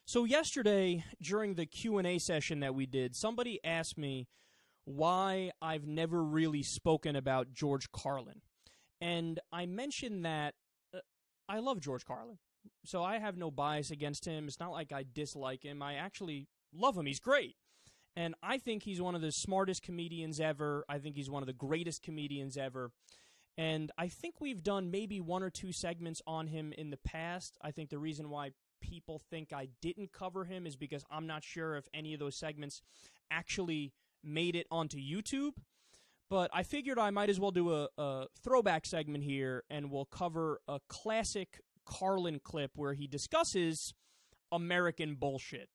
So yesterday, during the Q&A session that we did, somebody asked me why I've never really spoken about George Carlin. And I mentioned that I love George Carlin, so I have no bias against him. It's not like I dislike him. I actually love him. He's great. And I think he's one of the smartest comedians ever. I think he's one of the greatest comedians ever. And I think we've done maybe one or two segments on him in the past. I think the reason why people think I didn't cover him is because I'm not sure if any of those segments actually made it onto YouTube. But I figured I might as well do a throwback segment here, and we'll cover a classic Carlin clip where he discusses American bullshit.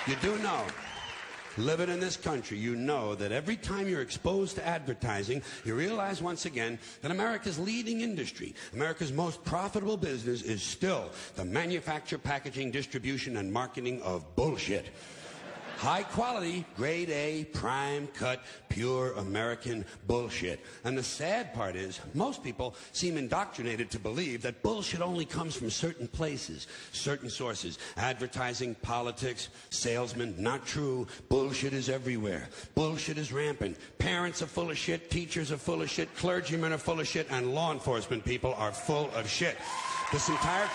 You do know, living in this country, you know that every time you're exposed to advertising, you realize once again that America's leading industry, America's most profitable business is still the manufacture, packaging, distribution, and marketing of bullshit. High quality, grade A, prime cut, pure American bullshit. And the sad part is, most people seem indoctrinated to believe that bullshit only comes from certain places, certain sources. Advertising, politics, salesmen, not true. Bullshit is everywhere. Bullshit is rampant. Parents are full of shit, teachers are full of shit, clergymen are full of shit, and law enforcement people are full of shit. This entire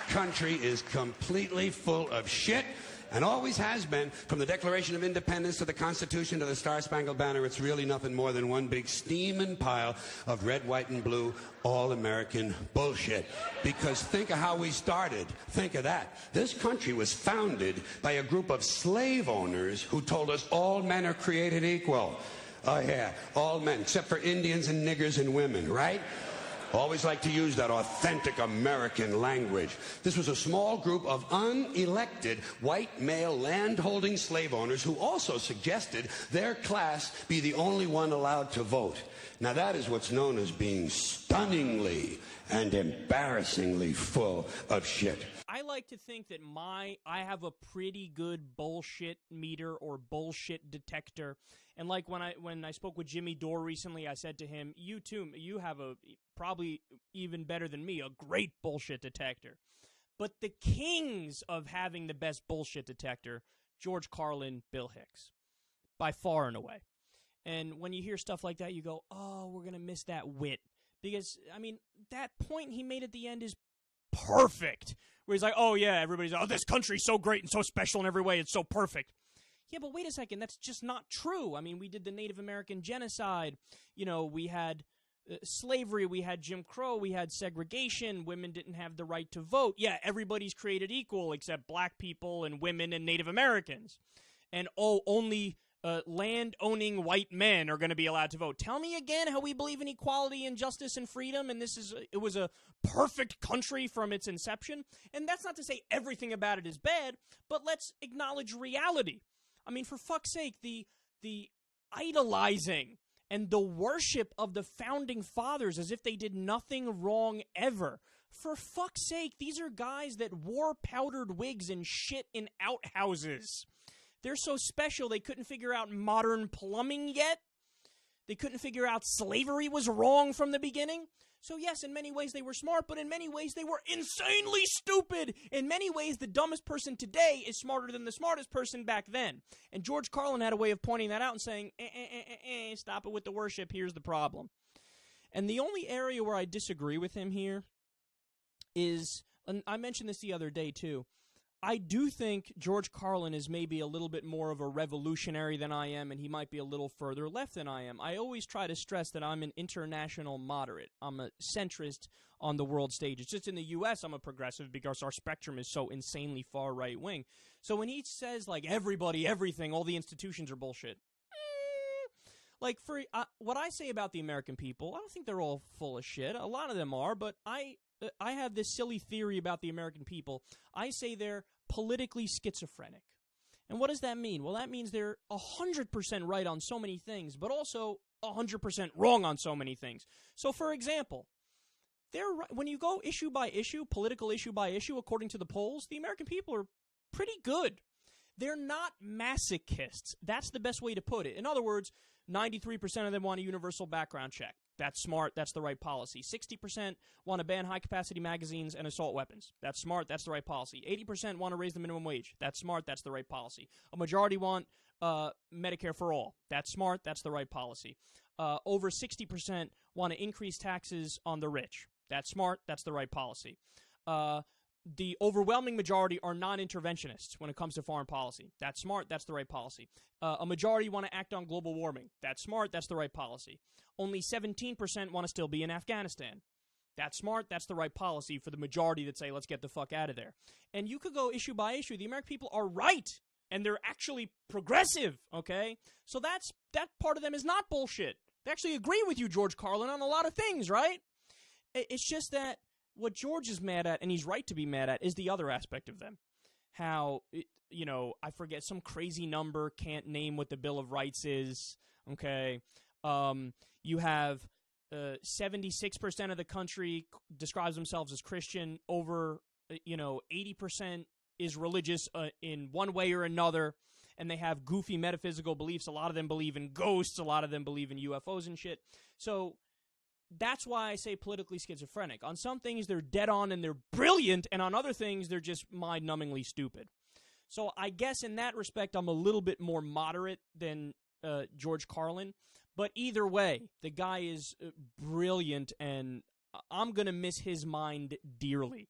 country is completely full of shit, and always has been. From the Declaration of Independence to the Constitution to the Star-Spangled Banner, it's really nothing more than one big steaming pile of red, white, and blue all-American bullshit. Because think of how we started. Think of that. This country was founded by a group of slave owners who told us all men are created equal. Oh yeah, all men, except for Indians and niggers and women, right? Always like to use that authentic American language. This was a small group of unelected white male land-holding slave owners who also suggested their class be the only one allowed to vote. Now that is what's known as being stunningly and embarrassingly full of shit. I like to think that I have a pretty good bullshit meter or bullshit detector. And like when I spoke with Jimmy Dore recently, I said to him, you too, you have a probably even better than me, a great bullshit detector. But the kings of having the best bullshit detector, George Carlin, Bill Hicks, by far and away. And when you hear stuff like that, you go, oh, we're going to miss that wit. Because, I mean, that point he made at the end is perfect. Where he's like, oh, yeah, everybody's, oh, this country's so great and so special in every way. It's so perfect. Yeah, but wait a second. That's just not true. I mean, we did the Native American genocide. You know, we had slavery. We had Jim Crow. We had segregation. Women didn't have the right to vote. Yeah, everybody's created equal except black people and women and Native Americans. And, oh, only land-owning white men are going to be allowed to vote. Tell me again how we believe in equality and justice and freedom, and it was a perfect country from its inception. And that's not to say everything about it is bad, but let's acknowledge reality. I mean, for fuck's sake, the idolizing and the worship of the founding fathers as if they did nothing wrong ever. For fuck's sake, these are guys that wore powdered wigs and shit in outhouses. They're so special they couldn't figure out modern plumbing yet. They couldn't figure out slavery was wrong from the beginning. So yes, in many ways they were smart, but in many ways they were insanely stupid. In many ways, the dumbest person today is smarter than the smartest person back then. And George Carlin had a way of pointing that out and saying, stop it with the worship, here's the problem. And the only area where I disagree with him here is, and I mentioned this the other day too, I do think George Carlin is maybe a little bit more of a revolutionary than I am, and he might be a little further left than I am. I always try to stress that I'm an international moderate. I'm a centrist on the world stage. It's just in the U.S. I'm a progressive because our spectrum is so insanely far right-wing. So when he says, like, everybody, everything, all the institutions are bullshit, like, for what I say about the American people, I don't think they're all full of shit. A lot of them are, but I have this silly theory about the American people. I say they're politically schizophrenic. And what does that mean? Well, that means they're 100% right on so many things, but also 100% wrong on so many things. So, for example, when you go issue by issue, political issue by issue, according to the polls, the American people are pretty good. They're not masochists. That's the best way to put it. In other words, 93% of them want a universal background check. That's smart. That's the right policy. 60% want to ban high-capacity magazines and assault weapons. That's smart. That's the right policy. 80% want to raise the minimum wage. That's smart. That's the right policy. A majority want Medicare for all. That's smart. That's the right policy. Over 60% want to increase taxes on the rich. That's smart. That's the right policy. The overwhelming majority are non-interventionists when it comes to foreign policy. That's smart. That's the right policy. A majority want to act on global warming. That's smart. That's the right policy. Only 17% want to still be in Afghanistan. That's smart. That's the right policy for the majority that say, let's get the fuck out of there. And you could go issue by issue. The American people are right, and they're actually progressive, okay? So that part of them is not bullshit. They actually agree with you, George Carlin, on a lot of things, right? It's just that what George is mad at, and he's right to be mad at, is the other aspect of them. How, I forget, some crazy number, can't name what the Bill of Rights is, okay? You have 76% of the country describes themselves as Christian, over, 80% is religious in one way or another, and they have goofy metaphysical beliefs. A lot of them believe in ghosts, a lot of them believe in UFOs and shit. So that's why I say politically schizophrenic. On some things, they're dead on and they're brilliant, and on other things, they're just mind-numbingly stupid. So I guess in that respect, I'm a little bit more moderate than George Carlin. But either way, the guy is brilliant, and I'm going to miss his mind dearly.